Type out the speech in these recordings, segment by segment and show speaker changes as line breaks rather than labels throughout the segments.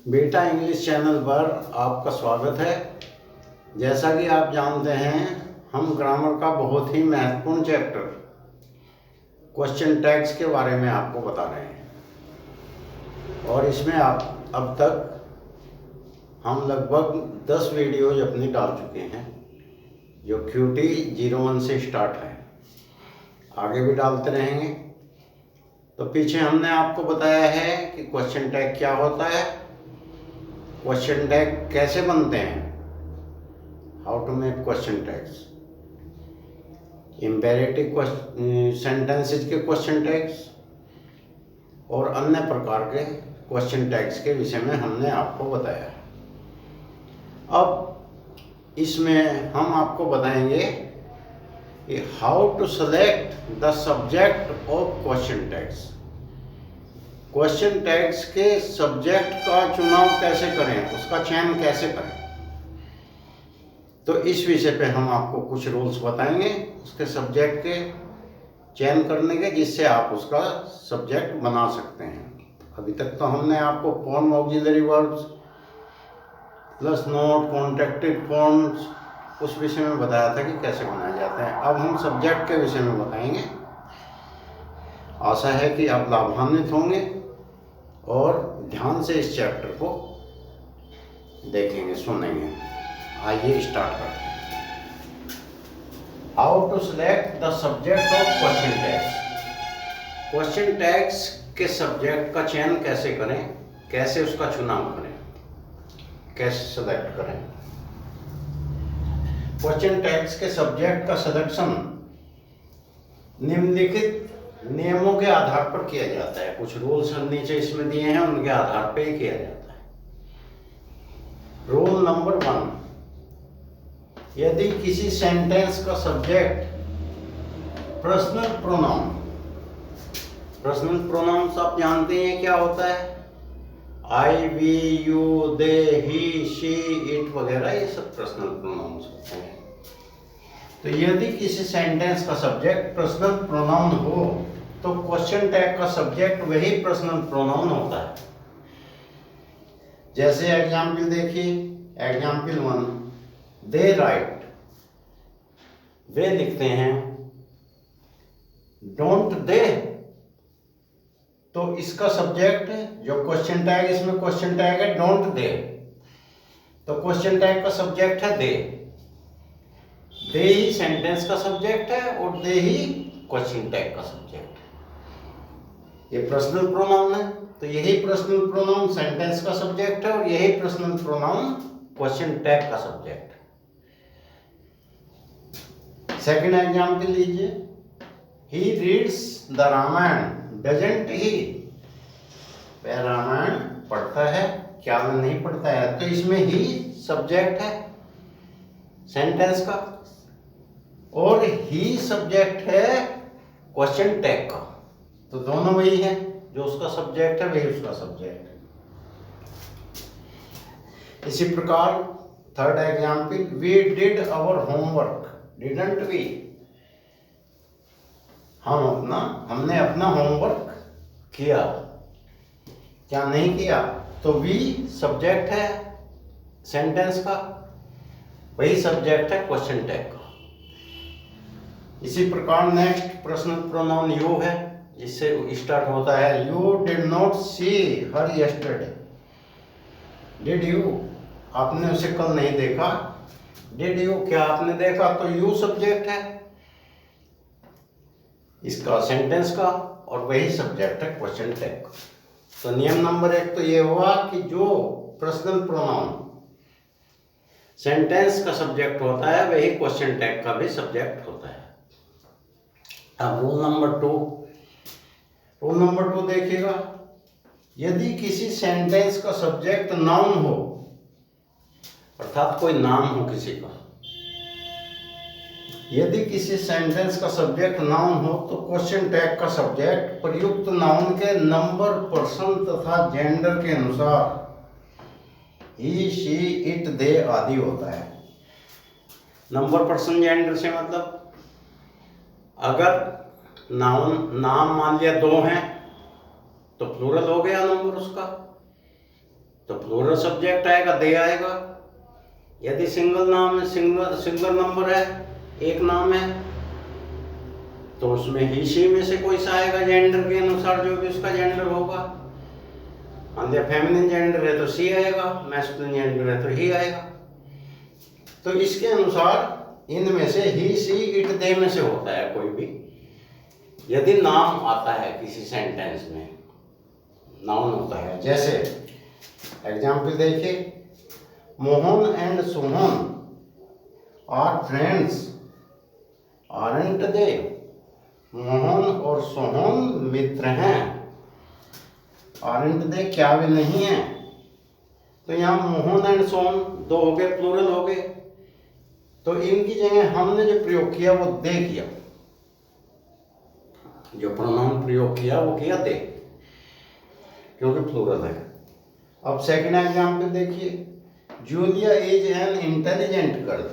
बेटा English channel पर आपका स्वागत है। जैसा कि आप जानते हैं, हम ग्रामर का बहुत ही महत्वपूर्ण चैप्टर क्वेश्चन टैग्स के बारे में आपको बता रहे हैं और इसमें आप अब तक हम लगभग 10 वीडियोज अपनी डाल चुके हैं जो QT 01 से स्टार्ट है, आगे भी डालते रहेंगे। तो पीछे हमने आपको बताया है कि क्वेश्चन टैग क्या होता है, क्वेश्चन टैग कैसे बनते हैं, how to make question tags, imperative sentences के क्वेश्चन टैग्स और अन्य प्रकार के क्वेश्चन टैग्स के विषय में हमने आपको बताया। अब इसमें हम आपको बताएंगे कि how to select the subject of question tags. Question tags के सब्जेक्ट का चुनाव कैसे करें, उसका चयन कैसे करें, तो इस विषय पे हम आपको कुछ रूल्स बताएंगे उसके सब्जेक्ट के चयन करने के, जिससे आप उसका सब्जेक्ट बना सकते हैं। अभी तक तो हमने आपको form, auxiliary verbs plus note, contracted forms उस विषय में बताया था कि कैसे बनाए जाते हैं। अब हम सब्जेक्ट के विषय में बताएंगे। आशा है कि आप लाभान्वित होंगे और ध्यान से इस चैप्टर को देखेंगे, सुनेंगे। आइए स्टार्ट करते हैं। How to select the subject of question tags. Question tags के सब्जेक्ट का चयन कैसे करें, कैसे उसका चुनाव करें, कैसे सेलेक्ट करें। क्वेश्चन टैग्स के सब्जेक्ट का सिलेक्शन निम्नलिखित नियमों के आधार पर किया जाता है। कुछ रूल्स हम नीचे इसमें दिए हैं, उनके आधार पर ही किया जाता है। रूल नंबर 1, यदि किसी सेंटेंस का subject personal pronoun, personal pronouns आप जानते हैं क्या होता है, I, we, you, they, he, she, it वगैरह, ये सब पर्सनल प्रोनाउंस होते हैं। तो यदि किसी सेंटेंस का सब्जेक्ट पर्सनल प्रोनाउन हो तो क्वेश्चन टैग का सब्जेक्ट वही पर्सनल प्रोनाउन होता है। जैसे एग्जाम्पल देखिए, एग्जाम्पल 1, दे राइट, वे लिखते हैं। डोंट दे, तो इसका सब्जेक्ट जो क्वेश्चन टैग, इसमें क्वेश्चन टैग है डोंट दे, तो क्वेश्चन टैग का सब्जेक्ट है दे। दे ही सेंटेंस का सब्जेक्ट है और दे ही क्वेश्चन टैग का सब्जेक्ट है। ये पर्सनल प्रोनाउन है, तो यही पर्सनल प्रोनाउन सेंटेंस का सब्जेक्ट है और यही पर्सनल प्रोनाउन क्वेश्चन टैग का सब्जेक्ट है। सेकंड एग्जांपल लीजिए, he reads the Ramayana, doesn't he, वह रामायण पढ़ता है क्या वह नहीं पढ़ता है, तो इसमें ही सब्जेक्ट है सेंटेंस का और ही सब्जेक्ट है क्वेश्चन टैग का, तो दोनों वही है, जो उसका सब्जेक्ट है वही उसका सब्जेक्ट है। इसी प्रकार third example, we did our homework, didn't we, हमने अपना होमवर्क किया क्या नहीं किया, तो वी सब्जेक्ट है सेंटेंस का, वही सब्जेक्ट है क्वेश्चन टैग का। इसी प्रकार नेक्स्ट पर्सनल प्रोनाउन यू है, जिससे स्टार्ट होता है, you did not see her yesterday, did you, आपने उसे कल नहीं देखा, डिड यू, क्या आपने देखा, तो यू सब्जेक्ट है इसका सेंटेंस का और वही सब्जेक्ट है क्वेश्चन टैग का। तो नियम नंबर 1 तो ये हुआ कि जो पर्सनल प्रोनाउन सेंटेंस का सब्जेक्ट होता है वही क्वेश्चन टैग का भी सब्जेक्ट होता है। अब रूल नंबर 2, रूल नंबर 2 देखिएगा, यदि किसी सेंटेंस का सब्जेक्ट नाउन हो, अर्थात कोई नाम हो किसी का, यदि किसी सेंटेंस का सब्जेक्ट नाउन हो तो क्वेश्चन टैग का सब्जेक्ट प्रयुक्त नाउन के नंबर, पर्सन तथा जेंडर के अनुसार ही, शी, इट, दे आदि होता है। नंबर, पर्सन, जेंडर से मतलब अगर नाम मान लिया 2 हैं तो प्लूरल हो गया नंबर उसका, तो प्लूरल सब्जेक्ट आएगा, दे आएगा। यदि सिंगल नाम है, सिंगल नंबर है, एक नाम है, तो उसमें ही शी में से कोई सा आएगा जेंडर के अनुसार, जो भी उसका जेंडर होगा। फेमिनिन जेंडर है तो सी आएगा, मैस्कुलिन जेंडर है तो ही आएगा। तो इसके अनुसार इनमें से ही, सी, इट, दे में से होता है कोई भी। यदि नाम आता है किसी सेंटेंस में, नाउन होता है, जैसे एग्जाम्पल देखिए, Mohan and Sohan are friends, aren't they? Mohan और सोहन मित्र हैं, आरंट दे? क्या वे नहीं है? तो यहाँ मोहन एंड सोहन दो हो गए, प्लूरल हो गए। तो इनकी जगह हमने जो प्रयोग किया वो दे किया, जो प्रोनाउन प्रयोग किया वो किया दे, क्योंकि प्लूरल है। अब सेकंड एग्जाम्पल देखिए, Julia is an intelligent girl.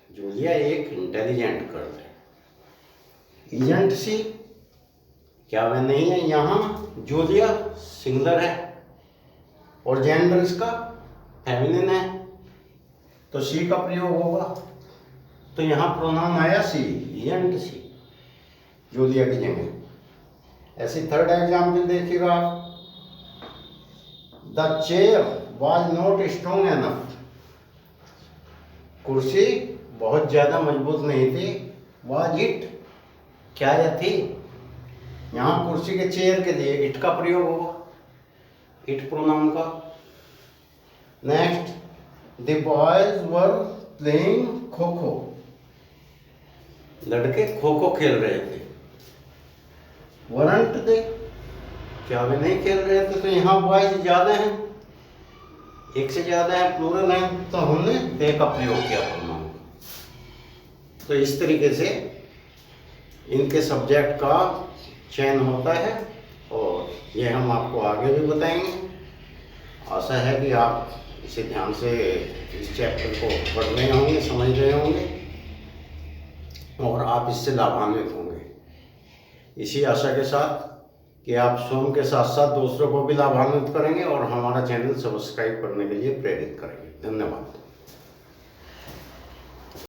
Julia एक इंटेलिजेंट गर्ल है। इजंट सी? क्या वह नहीं है? यहाँ जूलिया सिंगुलर है और जेंडर इसका फेमिनिन है, तो सी का प्रयोग होगा। तो यहाँ प्रोनाउन आया सी, इजंट सी, जूलिया की जगह। ऐसी थर्ड एग्जाम्पल देखिएगा आप, the chair was not strong enough. कुर्सी बहुत ज्यादा मजबूत नहीं थी। Was it? क्या यह थी? यहाँ कुर्सी के, चेयर के लिए इट का प्रयोग होगा, इट प्रोनाउन का। Next, the boys were playing kho kho. लड़के खो खो खेल रहे थे। वरंट दे? क्या वे नहीं खेल रहे थे? तो यहाँ बॉयज ज्यादा हैं, एक से ज्यादा है, प्लूरल है, तो हमने दे का प्रयोग किया प्रोनाउन। तो इस तरीके से इनके सब्जेक्ट का चयन होता है और ये हम आपको आगे भी बताएंगे। आशा है कि आप इसे ध्यान से इस चैप्टर को पढ़ रहे होंगे, समझ रहे होंगे और आप इससे लाभान्वित होंगे। इसी आशा के साथ कि आप स्वयं के साथ साथ दूसरों को भी लाभान्वित करेंगे और हमारा चैनल सब्सक्राइब करने के लिए प्रेरित करेंगे। धन्यवाद।